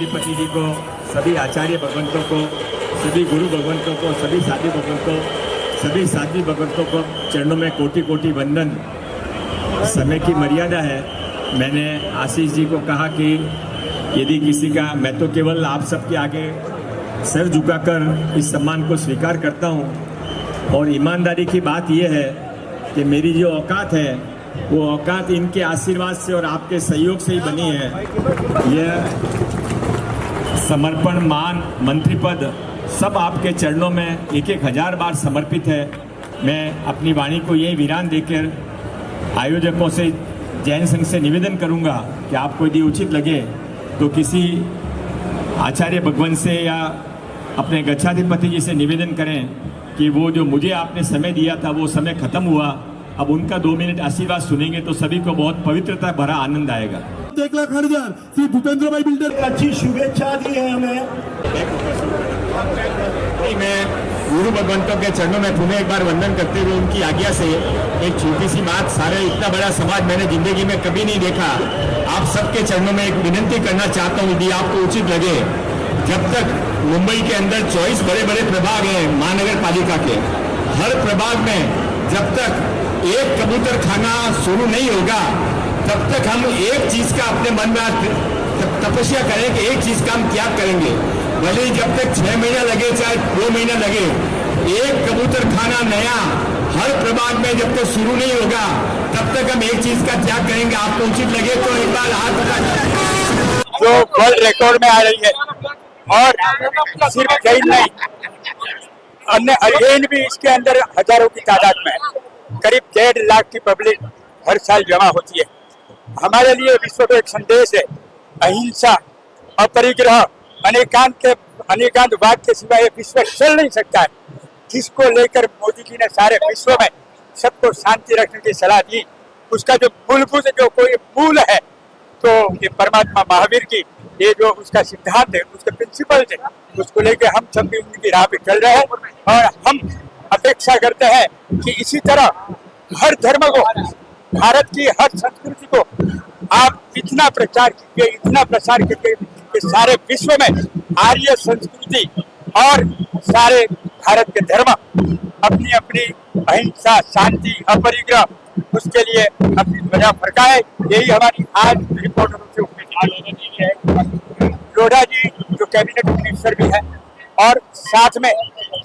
गच्छाधिपति जी को, सभी आचार्य भगवंतों को, सभी गुरु भगवंतों को, सभी साधु भगवंतों, सभी साध्वी भगवंतों को चरणों में कोटि कोटि वंदन। समय की मर्यादा है। मैंने आशीष जी को कहा कि यदि किसी का, मैं तो केवल आप सबके आगे सर झुकाकर इस सम्मान को स्वीकार करता हूँ। और ईमानदारी की बात यह है कि मेरी जो औकात है वो औकात इनके आशीर्वाद से और आपके सहयोग से ही बनी है। यह समर्पण, मान, मंत्री पद सब आपके चरणों में 1,000 बार समर्पित है। मैं अपनी वाणी को यही विराम देकर आयोजकों से, जैन संघ से निवेदन करूंगा कि आपको यदि उचित लगे तो किसी आचार्य भगवान से या अपने गच्छाधिपति जी से निवेदन करें कि वो जो मुझे आपने समय दिया था वो समय खत्म हुआ। अब उनका 2 मिनट आशीर्वाद सुनेंगे तो सभी को बहुत पवित्रता भरा आनंद आएगा। 1,08,000 श्री भूपेंद्र भाई बिल्डर अच्छी शुभेच्छा दी है हमें। मैं गुरु भगवंतों के चरणों में पुनः एक बार वंदन करते हुए उनकी आज्ञा से एक छोटी सी बात, सारे इतना बड़ा समाज मैंने जिंदगी में कभी नहीं देखा। आप सबके चरणों में एक विनती करना चाहता हूँ, यदि आपको उचित लगे। जब तक मुंबई के अंदर 24 बड़े बड़े प्रभाग हैं महानगर पालिका के, हर प्रभाग में जब तक एक कबूतर खाना शुरू नहीं होगा तब तक हम एक चीज का अपने मन में तपस्या करें कि एक चीज का हम त्याग करेंगे। भले ही जब तक 6 महीना लगे चाहे 2 महीना लगे, एक कबूतर खाना नया हर प्रभाग में जब तक शुरू नहीं होगा तब तक हम एक चीज का त्याग करेंगे। आपको उचित लगे तो एक बार हाथ उठा। जो वर्ल्ड रिकॉर्ड में आ रही है और सिर्फ जैन नहीं, अन्य अध्ययन भी इसके अंदर हजारों की तादाद में है। करीब 1.5 लाख की पब्लिक हर साल जमा होती है। हमारे लिए विश्व को एक संदेश है, अहिंसा, अपरिग्रह, अनेकांत वाद के सिवा ये विश्व चल नहीं सकता है, जिसको लेकर मोदी जी ने सारे विश्व में सबको शांति रखने की सलाह दी। उसका जो मूलभूत जो कोई मूल है तो ये परमात्मा महावीर की ये जो उसका सिद्धांत है, उसके प्रिंसिपल है, उसको लेकर हम सब भी उनकी राह पे चल रहे हैं। और हम अपेक्षा करते हैं कि इसी तरह हर धर्म को, भारत की हर संस्कृति को आप इतना प्रचार कीजिए, इतना प्रसार कीजिए कि सारे विश्व में आर्य संस्कृति और सारे भारत के धर्म अपनी अपनी अहिंसा, शांति, अपरिग्रह, उसके लिए अपनी ध्वजा फरकाए। यही हमारी आज रिपोर्टरों से उम्मीद है। लोढ़ा जी जो कैबिनेट मिनिस्टर भी है और साथ में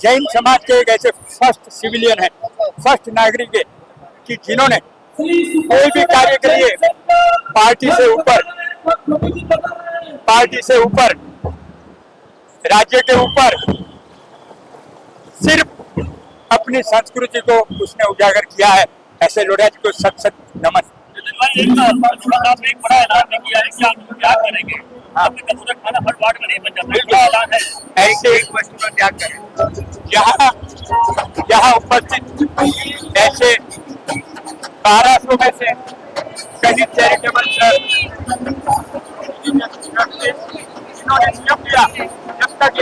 जैन समाज के एक ऐसे फर्स्ट सिविलियन है, फर्स्ट नागरिक है कि जिन्होंने कोई भी कार्य के लिए पार्टी से ऊपर, राज्य के ऊपर सिर्फ अपनी संस्कृति को उसने उजागर किया है। ऐसे लोढ़ा जी को सत सत नमन। एक बड़ा ऐलान किया है कि आप त्याग करेंगे, कबूतर खाना हर वार्ड में नहीं बन जाता। ऐसे एक वस्तु का त्याग करें। यहाँ उपस्थित ऐसे 1200 में से कई चैरिटेबल जिन्होंने नियम लिया जब तक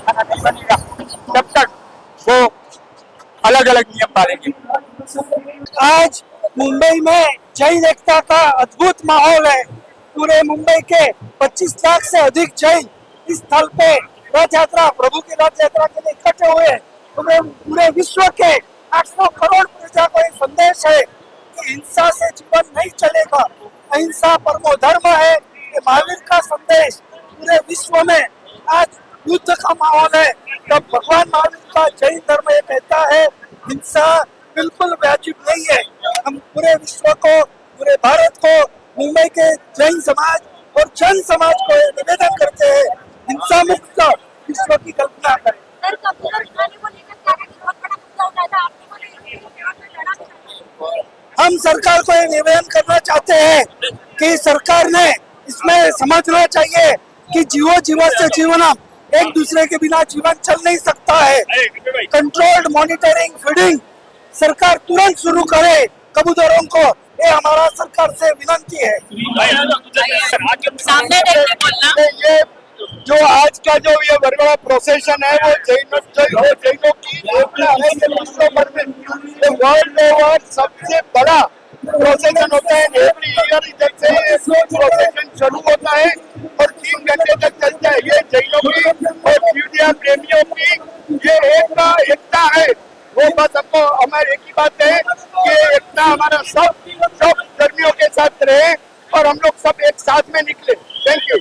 खाना नहीं बनेगा तब तक वो अलग अलग नियम पालेंगे। आज मुंबई में जैन एकता का अद्भुत माहौल है। पूरे मुंबई के 25 लाख से अधिक जैन इस स्थल पे रथ यात्रा, प्रभु की रथ यात्रा के लिए इकट्ठे हुए हैं। पूरे विश्व के 800 करोड़ प्रजा को एक संदेश है कि हिंसा से जीवन नहीं चलेगा, अहिंसा परमो धर्म है। ये महावीर का संदेश पूरे विश्व में आज युद्ध का माहौल है। तब भगवान महावीर का जैन धर्म ये कहता है हिंसा बिल्कुल वाजिब नहीं है। हम पूरे विश्व को, पूरे भारत को, मुंबई के जैन समाज और जैन समाज को निवेदन करते हैं हिंसा मुक्त विश्व की कल्पना करें। हम सरकार को ये निवेदन करना चाहते हैं कि सरकार ने इसमें समझना चाहिए कि जीवो से जीवनम, एक दूसरे के बिना जीवन चल नहीं सकता है। कंट्रोल्ड मॉनिटरिंग, फीडिंग सरकार तुरंत शुरू करे कबूतरों को, ये हमारा सरकार से विनती है। सामने देखके बोलना। ये जो आज का जो ये बड़ा प्रोसेशन है वो जैनों की एकता है। ये विश्व भर में वर्ल्ड ओवर सबसे बड़ा प्रोसेशन होता है। एवरी ईयर जैसे प्रोसेशन शुरू होता है और 3 ये जैनों की और जीवदया प्रेमियों की ये एकता है। वो बस हमको हमारी एक ही बात है कि एकता हमारा सब धर्मियों के साथ रहे और हम लोग सब एक साथ में निकले। Thank you.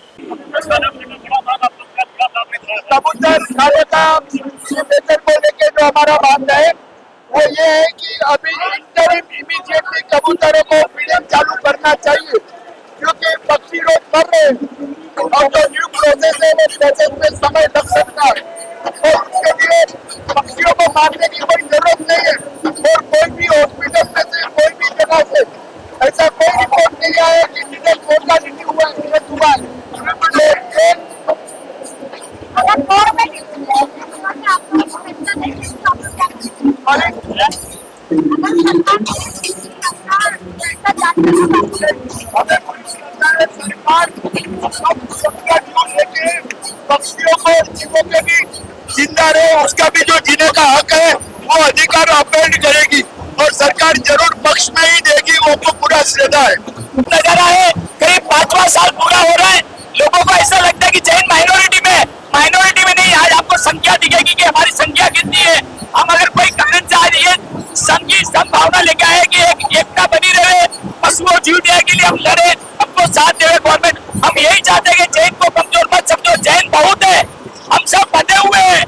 कबूतर खाने का वेतन को लेके जो हमारा मानना है वो ये है कि अभी इंटरिम इमीडिएटली कबूतरों को फीडिंग चालू करना चाहिए, क्योंकि पक्षी लोग मर रहे हैं और जो न्यू प्रोसेस है वो प्रोसेस में समय लग सकता है और उसके लिए पक्षियों को मारने की कोई जरूरत नहीं है। और कोई भी हॉस्पिटल में से कोई भी जगह से ऐसा कोई रिपोर्ट नहीं आया कि जिसे धोखा नहीं हुआ पक्षियों को जीवों के भी जिंदा रहे, उसका भी जो जीने का हक है वो अधिकार अपील करेगी और सरकार जरूर पक्ष में ही देगी, वो तो पूरा श्रद्धा है। नजारा है, करीब 5वां साल पूरा हो रहा है। लोगों को ऐसा लगता है कि जैन माइनॉरिटी में नहीं। आज आपको संख्या दिखेगी कि हमारी संख्या कितनी है। हम अगर कोई कारण से आज ये संभावना लेके आए कि एक एकता बनी रहे, पशुओं जीवदया के लिए हम लड़े, हमको साथ देवे गवर्नमेंट। हम यही चाहते हैं कि जैन को कमजोर मत समझो, जैन बहुत है, हम सब बंधे हुए हैं,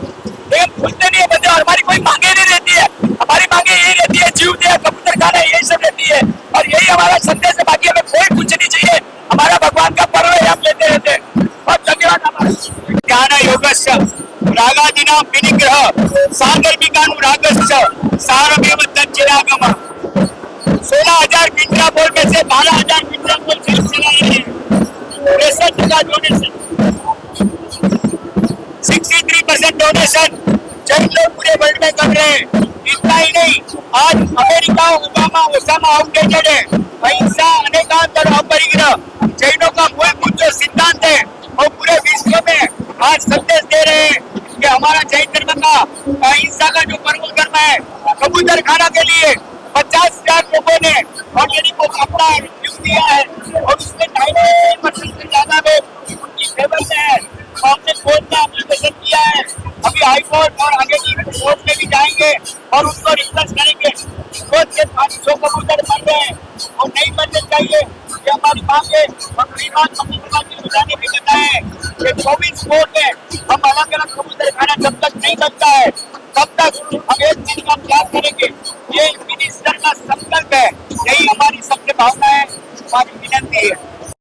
लेकिन खुलते नहीं है बंधे। और हमारी कोई मांगे नहीं रहती है, हमारी मांगे यही रहती है जीवदया, कबूतर खाना, यही सब रहती है और यही हमारा संदेश है। बाकी हमें कोई कुछ नहीं चाहिए, हमारा भगवान का पर्व है, हम लेते रहते हैं। बहुत धन्यवाद। ज्ञान योगस्य रागादिना विनिग्रह सागर्भिकानुरागस्य सारमेव तच्चिरागम। 16,000 पिंजरा बोल में से 12,000 पिंजरा बोल फिल्म चला रहे हैं। 63 का डोनेशन, 63% डोनेशन जैन लोग पूरे वर्ल्ड में कर रहे हैं। इतना ही नहीं, आज अमेरिका ओसामा आउटडेटेड है। अहिंसा अनेकांतर अपरिग्रह जैनों का मूलभूत जो सिद्धांत है और पूरे विश्व में आज संदेश दे रहे हैं कि हमारा जैन धर्म का अहिंसा का जो परम धर्म है, कबूतर खाना के लिए 50,000 लोगों ने और यदि वो अपना रिव्यू दिया है और उसमें 99% से ज्यादा लोग उनकी फेवर में है। हमने कोर्ट में एप्लीकेशन किया है, अभी हाई कोर्ट और आगे की कोर्ट में भी जाएंगे और उनको रिसर्च करेंगे। कोर्ट के 500 कबूतर मर रहे हैं और नहीं मरने चाहिए, ये हमारी मांग है। और दूसरी बात मम्मी की बुझाने भी करना है कि 24 कोर्ट में हम अलग अलग कबूतर खाना जब तक नहीं बनता है